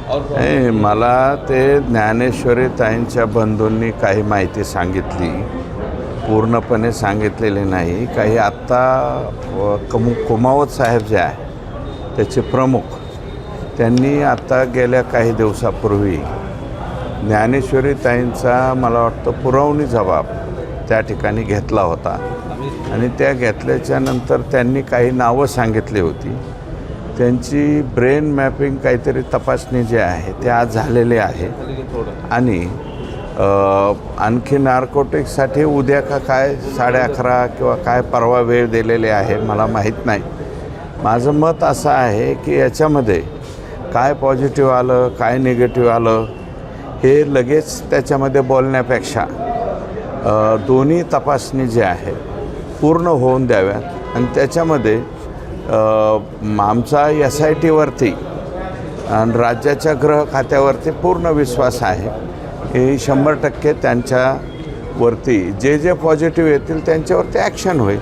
मला ते ज्ञानेश्वरी ताईंच्या बंधूंनी काही माहिती सांगितली, पूर्णपणे सांगितलेली नाही. काही आत्ता कुमावत साहेब जे आहे त्याचे प्रमुख, त्यांनी आता गेल्या काही दिवसापूर्वी ज्ञानेश्वरी ताईंचा मला वाटतं पुरवणी जबाब त्या ठिकाणी घेतला होता आणि त्या घेतल्याच्या नंतर त्यांनी काही नावं सांगितली होती. त्यांची ब्रेन मॅपिंग काहीतरी तपासणी जी आहे ते आज झालेली आहे आणि आणखी नार्कोटिक्ससाठी उद्या काय 11:30 किंवा काय परवा वेळ दिलेली आहे मला माहीत नाही. माझं मत असं आहे की याच्यामध्ये काय पॉझिटिव्ह आलं काय निगेटिव्ह आलं हे लगेच त्याच्यामध्ये बोलण्यापेक्षा दोन्ही तपासणी जी आहे पूर्ण होऊन द्याव्यात आणि त्याच्यामध्ये आमचा SITवरती आणि राज्याच्या गृह खात्यावरती पूर्ण विश्वास आहे की 100% त्यांच्यावरती जे पॉझिटिव्ह येतील त्यांच्यावरती ॲक्शन होईल.